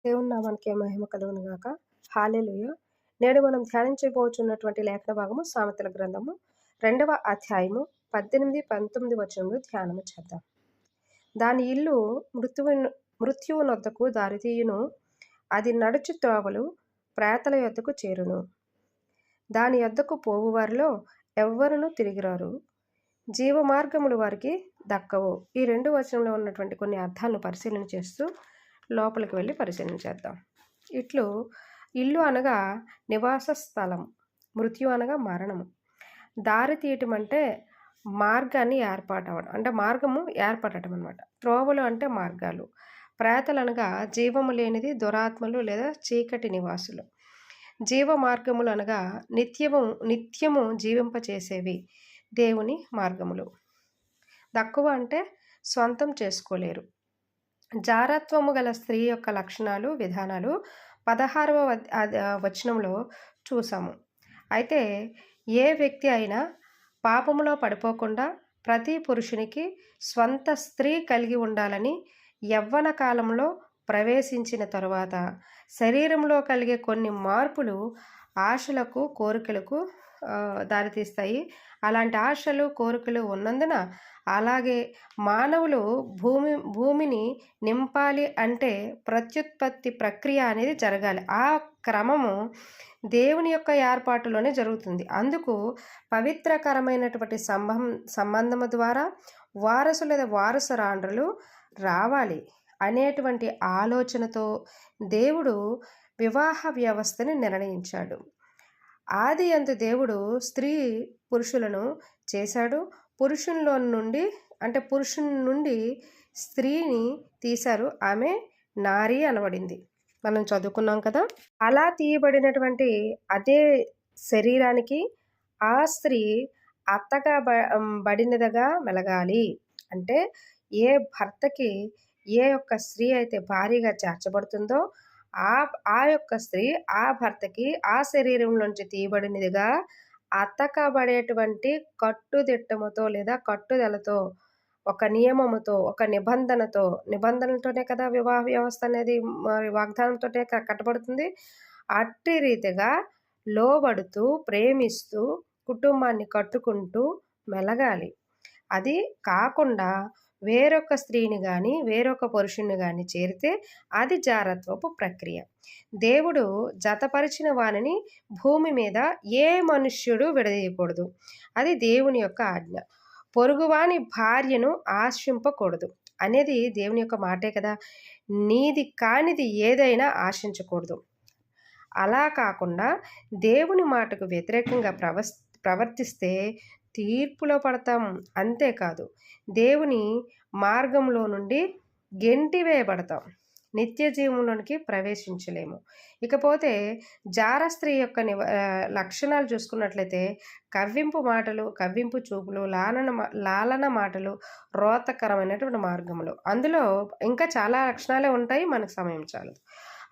దేవుని నామానికి మహిమ కలుగును గాక. హల్లెలూయా. నేడు మనం ధ్యానించబోచున్నటువంటి లేఖన భాగము సామెతల గ్రంథము 2వ అధ్యాయము 18, 19 వచనములు ధ్యానము చేద్దాం. దాని ఇల్లు మృత్యువునొద్దకు దారితీయును, అది నడుచు త్రోవలు ప్రేతల యొద్దకు చేరును. దాని యొద్దకు పోవువారిలో ఎవ్వరునూ తిరిగిరారు. జీవ మార్గములు వారికి దక్కవు. ఈ 2 వచనంలో ఉన్నటువంటి కొన్ని అర్థాలను పరిశీలన చేస్తూ లోపలికి వెళ్ళి పరిశీలన చేద్దాం. ఇల్లు అనగా నివాస స్థలం, మృత్యు అనగా మరణము. దారి తీయటం అంటే మార్గాన్ని ఏర్పాటవడం, అంటే మార్గము ఏర్పడటం అనమాట. త్రోవలు అంటే మార్గాలు. ప్రేతలు అనగా జీవము లేనిది, దురాత్మలు లేదా చీకటి నివాసులు. జీవ మార్గములు అనగా నిత్యము జీవింపచేసేవి, దేవుని మార్గములు. దక్కువ అంటే స్వంతం చేసుకోలేరు. జారత్వము గల స్త్రీ యొక్క లక్షణాలు, విధానాలు 16వ వచనంలో చూసాము. అయితే ఏ వ్యక్తి అయినా పాపములో పడిపోకుండా ప్రతి పురుషునికి స్వంత స్త్రీ కలిగి ఉండాలని యవ్వన కాలంలో ప్రవేశించిన తరువాత శరీరంలో కలిగే కొన్ని మార్పులు ఆశలకు, కోరికలకు దారితీస్తాయి. అలాంటి ఆశలు, కోరికలు ఉన్నందున అలాగే మానవులు భూమిని నింపాలి అంటే ప్రత్యుత్పత్తి ప్రక్రియ అనేది జరగాలి. ఆ క్రమము దేవుని యొక్క ఏర్పాటులోనే జరుగుతుంది. అందుకు పవిత్రకరమైనటువంటి సంబంధము ద్వారా వారసు లేదా వారసురాండ్రులు రావాలి అనేటువంటి ఆలోచనతో దేవుడు వివాహ వ్యవస్థని నిర్ణయించాడు. ఆది యందు దేవుడు స్త్రీ పురుషులను చేశాడు. పురుషుని నుండి స్త్రీని తీశారు. ఆమె నారి అనబడింది. మనం చదువుకున్నాం కదా. అలా తీయబడినటువంటి అదే శరీరానికి ఆ స్త్రీ అత్తగా బడినదిగా మెలగాలి. అంటే ఏ భర్తకి ఏ యొక్క స్త్రీ అయితే భార్యగా చేర్చబడుతుందో ఆ యొక్క స్త్రీ ఆ భర్తకి ఆ శరీరంలోంచి తీయబడినదిగా అతకబడేటువంటి కట్టుదిట్టముతో లేదా కట్టుదలతో, ఒక నియమముతో, ఒక నిబంధనలతోనే కదా వివాహ వ్యవస్థ అనేది వాగ్దానంతోనే కట్టబడుతుంది. అట్టి రీతిగా లోబడుతూ, ప్రేమిస్తూ, కుటుంబాన్ని కట్టుకుంటూ మెలగాలి. అది కాకుండా వేరొక స్త్రీని కానీ వేరొక పురుషుని కానీ చేరితే అది జారత్వపు ప్రక్రియ. దేవుడు జతపరిచిన వానిని భూమి మీద ఏ మనుష్యుడు విడదీయకూడదు. అది దేవుని యొక్క ఆజ్ఞ. పొరుగువాని భార్యను ఆశింపకూడదు అనేది దేవుని యొక్క మాటే కదా. నీది కానిది ఏదైనా ఆశించకూడదు. అలా కాకుండా దేవుని మాటకు వ్యతిరేకంగా ప్రవర్తిస్తే తీర్పులో పడతాం. అంతేకాదు, దేవుని మార్గంలో నుండి గెంటివేయబడతాం. నిత్య జీవంలోనికి ప్రవేశించలేము. ఇకపోతే జార స్త్రీ యొక్క లక్షణాలు చూసుకున్నట్లయితే కవ్వింపు మాటలు, కవ్వింపు చూపులు, లాలన మాటలు, రోతకరమైనటువంటి మార్గములు. అందులో ఇంకా చాలా లక్షణాలే ఉంటాయి, మనకు సమయం చాలదు.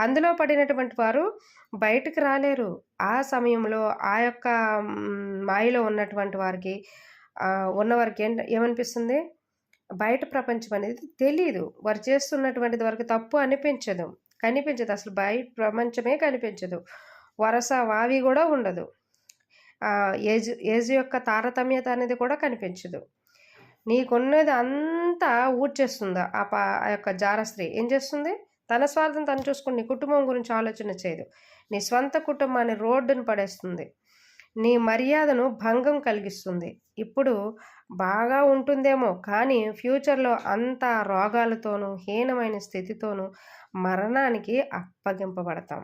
అందులో పడినటువంటి వారు బయటకు రాలేరు. ఆ సమయంలో ఆ యొక్క మాయలో ఉన్నటువంటి వారికి ఏమనిపిస్తుంది? బయట ప్రపంచం అనేది తెలీదు. వారు చేస్తున్నటువంటిది వారికి తప్పు కనిపించదు. అసలు బయట ప్రపంచమే కనిపించదు. వరస వావి కూడా ఉండదు. ఏజ్ యొక్క తారతమ్యత అనేది కూడా కనిపించదు. నీకున్నది అంతా ఊడ్చేస్తుందా ఆ యొక్క జార స్త్రీ? ఏం చేస్తుంది? తన స్వార్థం తను చూసుకుని నీ కుటుంబం గురించి ఆలోచన చేయదు. నీ స్వంత కుటుంబాన్ని రోడ్డును పడేస్తుంది. నీ మర్యాదను భంగం కలిగిస్తుంది. ఇప్పుడు బాగా ఉంటుందేమో, కానీ ఫ్యూచర్లో అంతా రోగాలతోనూ హీనమైన స్థితితోనూ మరణానికి అప్పగింపబడతాం.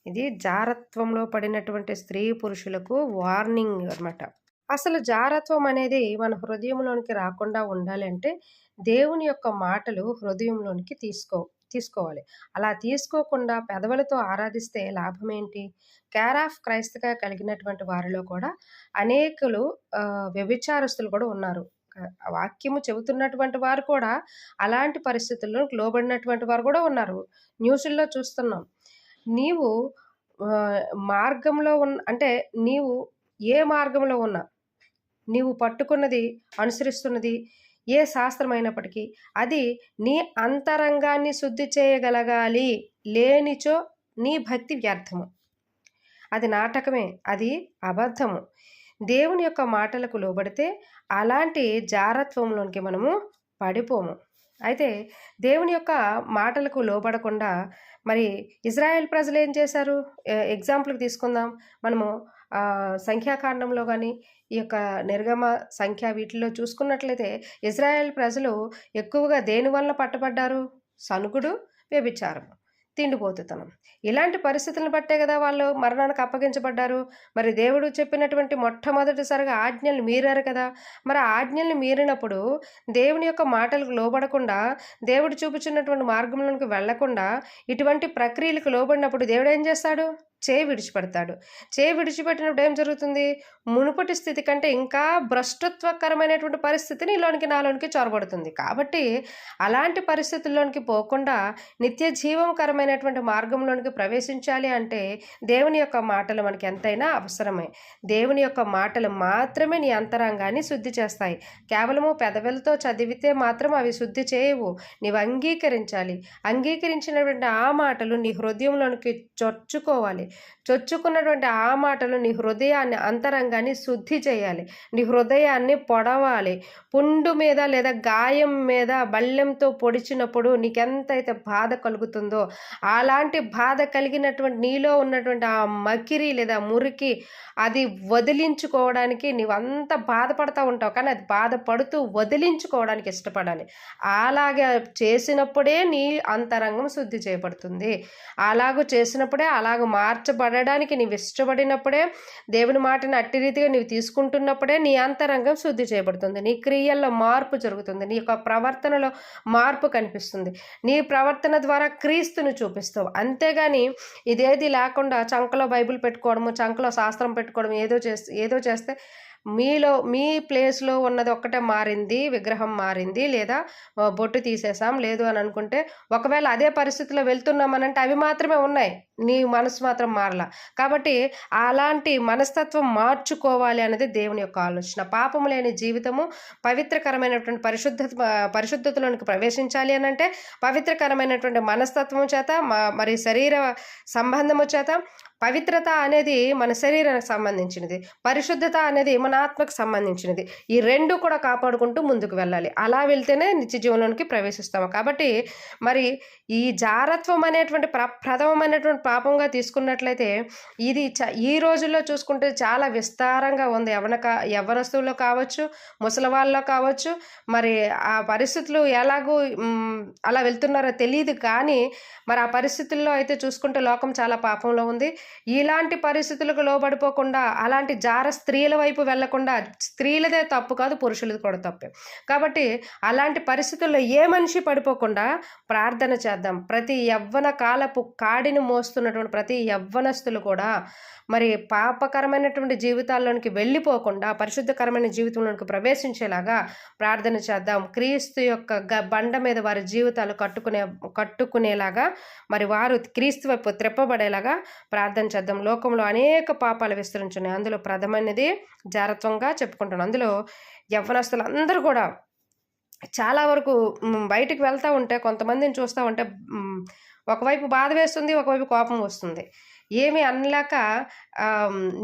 ఇది జారత్వంలో పడినటువంటి స్త్రీ పురుషులకు వార్నింగ్ అన్నమాట. అసలు జారత్వం అనేది మన హృదయంలోనికి రాకుండా ఉండాలి అంటే దేవుని యొక్క మాటలు హృదయంలోనికి తీసుకోవాలి. అలా తీసుకోకుండా పెదవులతో ఆరాధిస్తే లాభం ఏంటి? కేర్ ఆఫ్ క్రైస్తగా కలిగినటువంటి వారిలో కూడా అనేకులు వ్యభిచారస్తులు కూడా ఉన్నారు. వాక్యము చెబుతున్నటువంటి వారు కూడా అలాంటి పరిస్థితుల్లో లోబడినటువంటి వారు కూడా ఉన్నారు. న్యూస్లో చూస్తున్నాం. నీవు మార్గంలో అంటే నీవు ఏ మార్గంలో ఉన్నా, నీవు పట్టుకున్నది, అనుసరిస్తున్నది ఏ శాస్త్రమైనప్పటికీ అది నీ అంతరంగాన్ని శుద్ధి చేయగలగాలి. లేనిచో నీ భక్తి వ్యర్థము. అది నాటకమే, అది అబద్ధము. దేవుని యొక్క మాటలకు లోబడితే అలాంటి జారత్వంలోనికి మనము పడిపోము. అయితే దేవుని యొక్క మాటలకు లోబడకుండా మరి ఇజ్రాయెల్ ప్రజలు ఏం చేశారు? ఎగ్జాంపుల్కి తీసుకుందాం. మనము సంఖ్యాకాండంలో కానీ ఈ యొక్క నిర్గమ సంఖ్య వీటిల్లో చూసుకున్నట్లయితే ఇజ్రాయెల్ ప్రజలు ఎక్కువగా దేని వల్ల పట్టబడ్డారు? సనుగుడు, వ్యభిచారం, తిండిపోతుతనం. ఇలాంటి పరిస్థితులను బట్టే కదా వాళ్ళు మరణానికి అప్పగించబడ్డారు. మరి దేవుడు చెప్పినటువంటి మొట్టమొదటిసారిగా ఆజ్ఞలు మీరారు కదా. మరి ఆ ఆజ్ఞల్ని మీరినప్పుడు దేవుని యొక్క మాటలకు లోబడకుండా, దేవుడు చూపుచున్నటువంటి మార్గంలోనికి వెళ్లకుండా ఇటువంటి ప్రక్రియలకు లోబడినప్పుడు దేవుడు ఏం చేస్తాడు? చేయి విడిచిపెడతాడు. చేయి విడిచిపెట్టినప్పుడు ఏం జరుగుతుంది? మునుపటి స్థితి కంటే ఇంకా భ్రష్టత్వకరమైనటువంటి పరిస్థితి నీలోనికి నాలోనికి చొరబడుతుంది. కాబట్టి అలాంటి పరిస్థితుల్లోనికి పోకుండా నిత్య జీవకరమైనటువంటి మార్గంలోనికి ప్రవేశించాలి అంటే దేవుని యొక్క మాటలు మనకి ఎంతైనా అవసరమే. దేవుని యొక్క మాటలు మాత్రమే నీ అంతరంగాన్ని శుద్ధి చేస్తాయి. కేవలము పెదవులతో చదివితే మాత్రం అవి శుద్ధి చేయవు. నీవు అంగీకరించాలి. అంగీకరించినటువంటి ఆ మాటలు నీ హృదయంలోనికి చొచ్చుకోవాలి. చొచ్చుకున్నటువంటి ఆ మాటలు నీ హృదయాన్ని, అంతరంగాన్ని శుద్ధి చేయాలి. నీ హృదయాన్ని పొడవాలి. పుండు మీద లేదా గాయం మీద బల్లెంతో పొడిచినప్పుడు నీకెంతైతే బాధ కలుగుతుందో అలాంటి బాధ కలిగినటువంటి నీలో ఉన్నటువంటి ఆ మకిరి లేదా మురికి అది వదిలించుకోవడానికి నీవంతా బాధపడతా ఉంటావు. కానీ అది బాధపడుతూ వదిలించుకోవడానికి ఇష్టపడాలి. అలాగే చేసినప్పుడే నీ అంతరంగం శుద్ధి చేయబడుతుంది. అలాగూ చేసినప్పుడే, అలాగ మార్చబడడానికి నీవు ఇష్టపడినప్పుడే, దేవుని మాటను అట్టి రీతిగా నీవు తీసుకుంటున్నప్పుడే నీ అంతరంగం శుద్ధి చేయబడుతుంది. నీ క్రియల్లో మార్పు జరుగుతుంది. నీ యొక్క ప్రవర్తనలో మార్పు కనిపిస్తుంది. నీ ప్రవర్తన ద్వారా క్రీస్తుని చూపిస్తావు. అంతేగాని ఇదేది లేకుండా చంకలో బైబిల్ పెట్టుకోవడము, చంకలో శాస్త్రం పెట్టుకోవడం, ఏదో చేస్తే మీ ప్లేస్లో ఉన్నది ఒక్కటే మారింది, విగ్రహం మారింది, లేదా బొట్టు తీసేసాం లేదు అని అనుకుంటే, ఒకవేళ అదే పరిస్థితిలో వెళ్తున్నామనంటే అవి మాత్రమే ఉన్నాయి, నీ మనసు మాత్రం మారలా. కాబట్టి అలాంటి మనస్తత్వం మార్చుకోవాలి అనేది దేవుని యొక్క ఆలోచన. పాపము లేని జీవితము, పవిత్రకరమైనటువంటి పరిశుద్ధతలోనికి ప్రవేశించాలి అని అంటే పవిత్రకరమైనటువంటి మనస్తత్వం చేత, మరి శరీర సంబంధము చేత. పవిత్రత అనేది మన శరీరానికి సంబంధించినది, పరిశుద్ధత అనేది మన ఆత్మకు సంబంధించినది. ఈ రెండు కూడా కాపాడుకుంటూ ముందుకు వెళ్ళాలి. అలా వెళ్తేనే నిత్య జీవనంలోనికి ప్రవేశిస్తాము. కాబట్టి మరి ఈ జారత్వం అనేటువంటి ప్రథమమైనటువంటి పాపంగా తీసుకున్నట్లయితే ఇది ఈ రోజుల్లో చూసుకుంటే చాలా విస్తారంగా ఉంది. యవ్వనస్తుల్లో కావచ్చు, ముసలివాళ్ళలో కావచ్చు. మరి ఆ పరిస్థితులు ఎలాగూ అలా వెళ్తున్నారో తెలియదు. కానీ మరి ఆ పరిస్థితుల్లో అయితే చూసుకుంటే లోకం చాలా పాపంలో ఉంది. ఇలాంటి పరిస్థితులకు లోబడిపోకుండా, అలాంటి జార స్త్రీల వైపు వెళ్లకుండా, స్త్రీలదే తప్పు కాదు, పురుషులది కూడా తప్పే. కాబట్టి అలాంటి పరిస్థితుల్లో ఏ మనిషి పడిపోకుండా ప్రార్థన చేద్దాం. ప్రతి యవ్వన కాలపు కాడిని మోస్తున్నటువంటి ప్రతి యవ్వనస్తులు కూడా మరి పాపకరమైనటువంటి జీవితాల్లోనికి వెళ్ళిపోకుండా పరిశుద్ధకరమైన జీవితంలోనికి ప్రవేశించేలాగా ప్రార్థన చేద్దాం. క్రీస్తు యొక్క బండ మీద వారి జీవితాలు కట్టుకునేలాగా, మరి వారు క్రీస్తు వైపు త్రెప్పబడేలాగా ప్రార్థన చేద్దాం. లోకంలో అనేక పాపాలు విస్తరించున్నాయి. అందులో ప్రథమైనది జారత్వంగా చెప్పుకుంటున్నాం. అందులో యవ్వనస్తులు అందరూ కూడా చాలా వరకు బయటికి వెళ్తూ ఉంటే, కొంతమందిని చూస్తూ ఉంటే ఒకవైపు బాధ వేస్తుంది, ఒకవైపు కోపం వస్తుంది. ఏమి అనలేక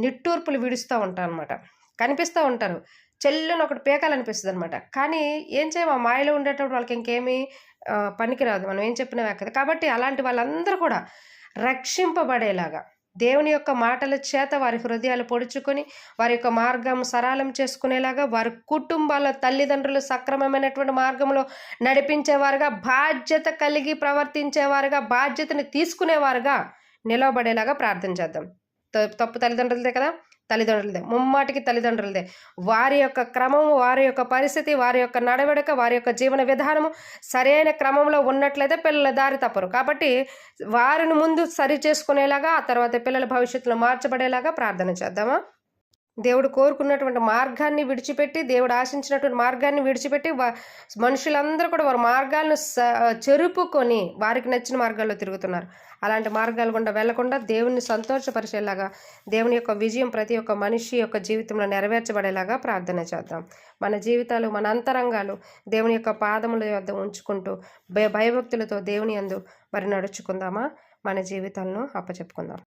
నిట్టూర్పులు విడుస్తూ ఉంటారు అనమాట. కనిపిస్తూ ఉంటారు, చెల్లుని ఒకటి పీకాలనిపిస్తుంది అనమాట. కానీ ఏం చేయము, ఆ మాయలో ఉండేటప్పుడు వాళ్ళకి ఇంకేమీ పనికిరాదు, మనం ఏం చెప్పినా కదా. కాబట్టి అలాంటి వాళ్ళందరూ కూడా రక్షింపబడేలాగా దేవుని యొక్క మాటల చేత వారి హృదయాలు పొడుచుకొని వారి యొక్క మార్గం సరళం చేసుకునేలాగా, వారి కుటుంబాల తల్లిదండ్రులు సక్రమమైనటువంటి మార్గంలో నడిపించేవారుగా, బాధ్యత కలిగి ప్రవర్తించేవారుగా, బాధ్యతను తీసుకునేవారుగా నిలవబడేలాగా ప్రార్థన చేద్దాం. తప్పు తల్లిదండ్రులదే కదా, తల్లిదండ్రులదే, ముమ్మాటికి తల్లిదండ్రులదే. వారి యొక్క క్రమము, వారి యొక్క పరిస్థితి, వారి యొక్క నడవడిక, వారి యొక్క జీవన విధానము సరైన క్రమంలో ఉన్నట్లయితే పిల్లల దారి తప్పరు. కాబట్టి వారిని ముందు సరి చేసుకునేలాగా, ఆ తర్వాత పిల్లల భవిష్యత్తులో మార్చబడేలాగా ప్రార్థన చేద్దామా? దేవుడు కోరుకున్నటువంటి మార్గాన్ని విడిచిపెట్టి, దేవుడు ఆశించినటువంటి మార్గాన్ని విడిచిపెట్టి మనుషులందరూ కూడా వారి మార్గాలను చెరుపుకొని వారికి నచ్చిన మార్గాల్లో తిరుగుతున్నారు. అలాంటి మార్గాలు గుండా వెళ్లకుండా దేవుని సంతోషపరిచేలాగా, దేవుని యొక్క విజయం ప్రతి ఒక్క మనిషి యొక్క జీవితంలో నెరవేర్చబడేలాగా ప్రార్థన చేద్దాం. మన జీవితాలు, మన అంతరంగాలు దేవుని యొక్క పాదముల యొద్ద ఉంచుకుంటూ భయభక్తులతో దేవుని యందు మరి నడుచుకుందామా? మన జీవితాలను అప్పచెప్పుకుందాం.